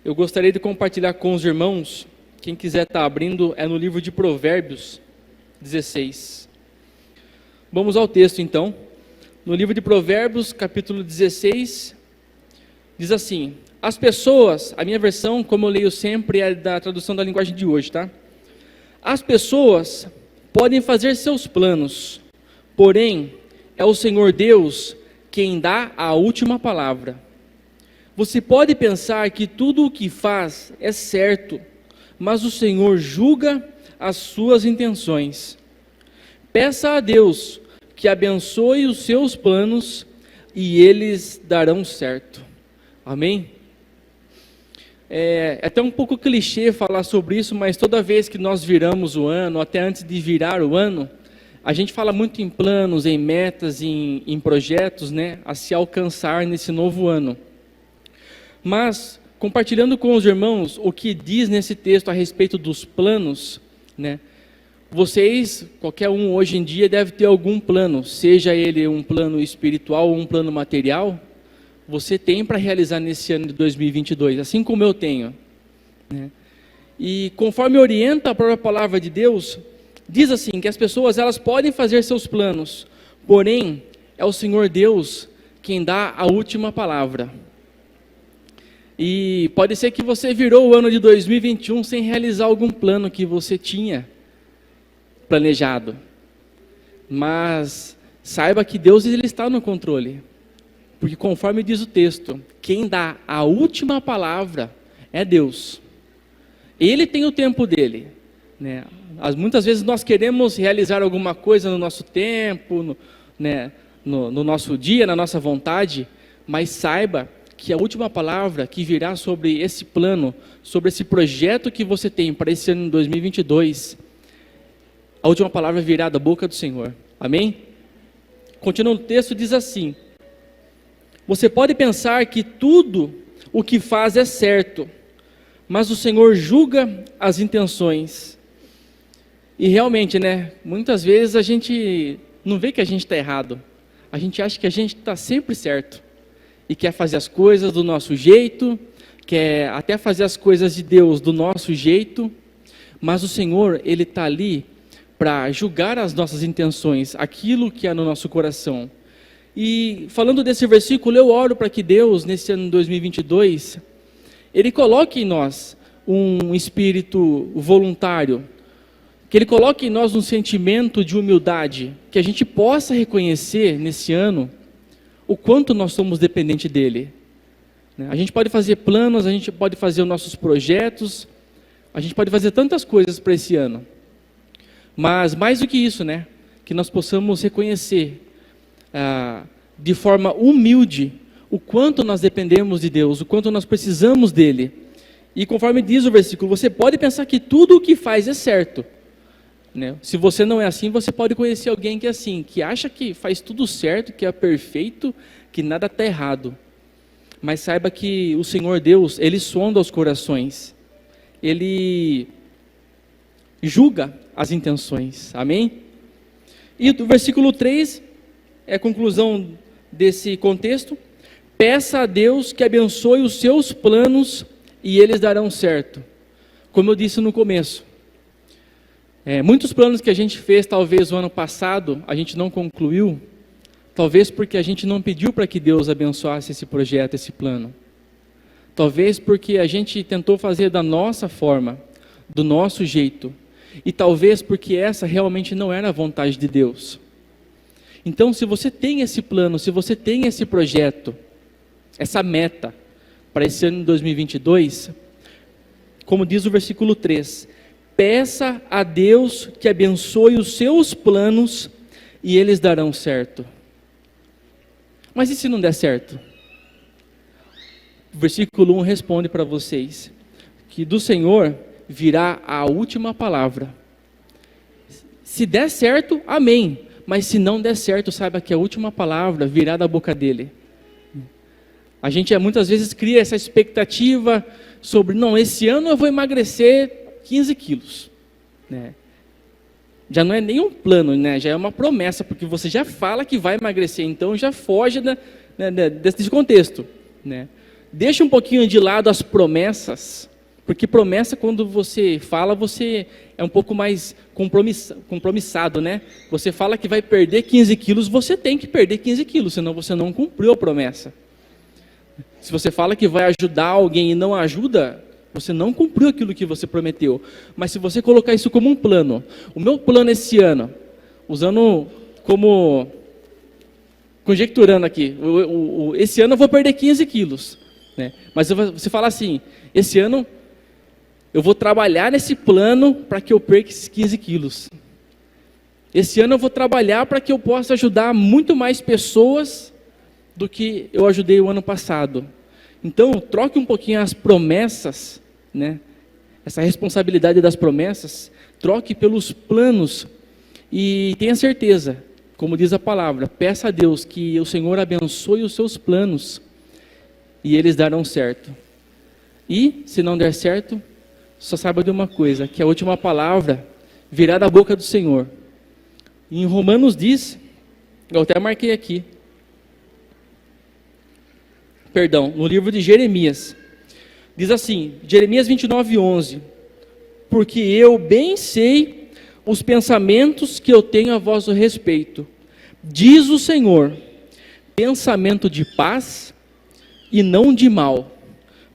Eu gostaria de compartilhar com os irmãos, quem quiser estar abrindo, é no livro de Provérbios 16. Vamos ao texto então. No livro de Provérbios, capítulo 16, diz assim: as pessoas, a minha versão, como eu leio sempre, é da tradução da linguagem de hoje, tá? As pessoas podem fazer seus planos, porém, é o Senhor Deus quem dá a última palavra. Você pode pensar que tudo o que faz é certo, mas o Senhor julga as suas intenções. Peça a Deus que abençoe os seus planos e eles darão certo. Amém? É até um pouco clichê falar sobre isso, mas toda vez que nós viramos o ano, até antes de virar o ano, a gente fala muito em planos, em metas, em projetos, né, a se alcançar nesse novo ano. Mas, compartilhando com os irmãos o que diz nesse texto a respeito dos planos, né, vocês, qualquer um hoje em dia deve ter algum plano, seja ele um plano espiritual ou um plano material, você tem para realizar nesse ano de 2022, assim como eu tenho, né? E conforme orienta a própria palavra de Deus, diz assim, que as pessoas elas podem fazer seus planos, porém, é o Senhor Deus quem dá a última palavra. E pode ser que você virou o ano de 2021 sem realizar algum plano que você tinha planejado, mas saiba que Deus ele está no controle. Porque conforme diz o texto, quem dá a última palavra é Deus. Ele tem o tempo dele, né? Muitas vezes nós queremos realizar alguma coisa no nosso tempo, no nosso dia, na nossa vontade, mas saiba que a última palavra que virá sobre esse plano, sobre esse projeto que você tem para esse ano de 2022, a última palavra virá da boca do Senhor. Amém? Continuando o texto, diz assim: você pode pensar que tudo o que faz é certo, mas o Senhor julga as intenções. E realmente, né, muitas vezes a gente não vê que a gente está errado. A gente acha que a gente está sempre certo. E quer fazer as coisas do nosso jeito, quer até fazer as coisas de Deus do nosso jeito. Mas o Senhor, Ele está ali para julgar as nossas intenções, aquilo que há no nosso coração. E falando desse versículo, eu oro para que Deus, nesse ano de 2022, Ele coloque em nós um espírito voluntário, que Ele coloque em nós um sentimento de humildade, que a gente possa reconhecer nesse ano o quanto nós somos dependentes dEle. A gente pode fazer planos, a gente pode fazer os nossos projetos, a gente pode fazer tantas coisas para esse ano, mas mais do que isso, né, que nós possamos reconhecer de forma humilde o quanto nós dependemos de Deus, o quanto nós precisamos dEle. E conforme diz o versículo, você pode pensar que tudo o que faz é certo, né? Se você não é assim, você pode conhecer alguém que é assim, que acha que faz tudo certo, que é perfeito, que nada está errado. Mas saiba que o Senhor Deus, Ele sonda os corações, Ele julga as intenções. Amém? E o versículo 3 é a conclusão desse contexto. Peça a Deus que abençoe os seus planos e eles darão certo. Como eu disse no começo, muitos planos que a gente fez, talvez o ano passado, a gente não concluiu, talvez porque a gente não pediu para que Deus abençoasse esse projeto, esse plano. Talvez porque a gente tentou fazer da nossa forma, do nosso jeito, e talvez porque essa realmente não era a vontade de Deus. Então, se você tem esse plano, se você tem esse projeto, essa meta para esse ano de 2022, como diz o versículo 3, peça a Deus que abençoe os seus planos e eles darão certo. Mas e se não der certo? O versículo 1 responde para vocês que do Senhor virá a última palavra. Se der certo, amém. Mas se não der certo, saiba que a última palavra virá da boca dele. A gente muitas vezes cria essa expectativa sobre, não, esse ano eu vou emagrecer 15 quilos. Né? Já não é nem um plano, né? Já é uma promessa, porque você já fala que vai emagrecer, então já foge desse contexto. Né? Deixa um pouquinho de lado as promessas, porque promessa, quando você fala, você é um pouco mais compromissado, né? Você fala que vai perder 15 quilos, você tem que perder 15 quilos, senão você não cumpriu a promessa. Se você fala que vai ajudar alguém e não ajuda, você não cumpriu aquilo que você prometeu. Mas se você colocar isso como um plano, o meu plano esse ano, usando como, conjecturando aqui, esse ano eu vou perder 15 quilos. Né? Mas você fala assim, esse ano eu vou trabalhar nesse plano para que eu perca esses 15 quilos. Esse ano eu vou trabalhar para que eu possa ajudar muito mais pessoas do que eu ajudei o ano passado. Então, troque um pouquinho as promessas, né? Essa responsabilidade das promessas, troque pelos planos e tenha certeza, como diz a palavra, peça a Deus que o Senhor abençoe os seus planos e eles darão certo. E, se não der certo, só saiba de uma coisa, que a última palavra virá da boca do Senhor. Em Romanos diz, eu até marquei aqui, no livro de Jeremias, diz assim, Jeremias 29:11, porque eu bem sei os pensamentos que eu tenho a vosso respeito, diz o Senhor, pensamento de paz e não de mal,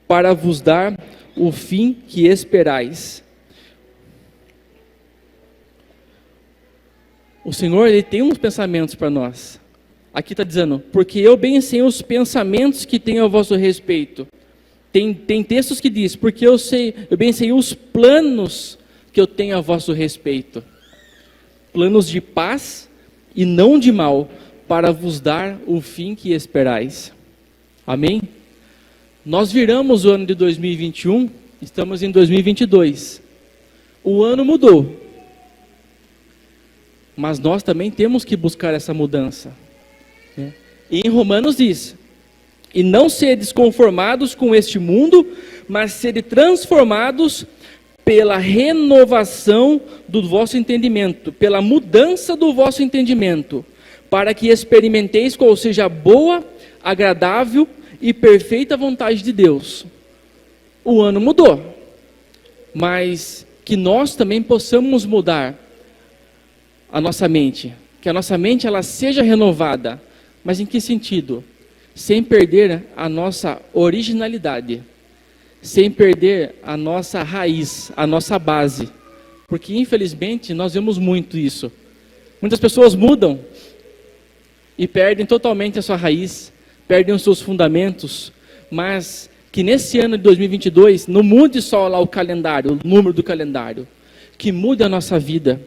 para vos dar o fim que esperais. O Senhor, Ele tem uns pensamentos para nós. Aqui está dizendo, porque eu bem sei os pensamentos que tenho a vosso respeito. Tem textos que diz, porque eu bem sei os planos que eu tenho a vosso respeito. Planos de paz e não de mal, para vos dar o fim que esperais. Amém? Nós viramos o ano de 2021, estamos em 2022. O ano mudou. Mas nós também temos que buscar essa mudança. E em Romanos diz, e não sedes conformados com este mundo, mas sede transformados pela renovação do vosso entendimento, pela mudança do vosso entendimento, para que experimenteis qual seja a boa, agradável e perfeita vontade de Deus. O ano mudou, mas que nós também possamos mudar a nossa mente, que a nossa mente ela seja renovada. Mas em que sentido? Sem perder a nossa originalidade, sem perder a nossa raiz, a nossa base, porque infelizmente nós vemos muito isso. Muitas pessoas mudam e perdem totalmente a sua raiz, perdem os seus fundamentos, mas que nesse ano de 2022 não mude só lá o calendário, o número do calendário, que mude a nossa vida,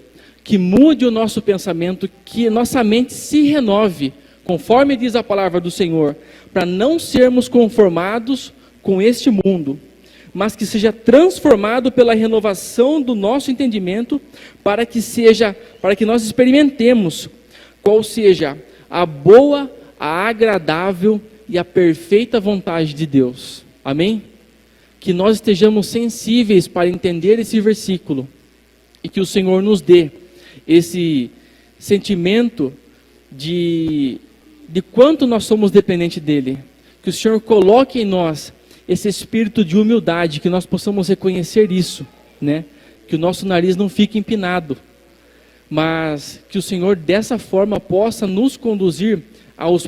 que mude o nosso pensamento, que nossa mente se renove, conforme diz a palavra do Senhor, para não sermos conformados com este mundo, mas que seja transformado pela renovação do nosso entendimento, para que nós experimentemos qual seja a boa, a agradável e a perfeita vontade de Deus. Amém? Que nós estejamos sensíveis para entender esse versículo e que o Senhor nos dê esse sentimento de quanto nós somos dependentes dEle. Que o Senhor coloque em nós esse espírito de humildade, que nós possamos reconhecer isso, né? Que o nosso nariz não fique empinado, mas que o Senhor dessa forma possa nos conduzir aos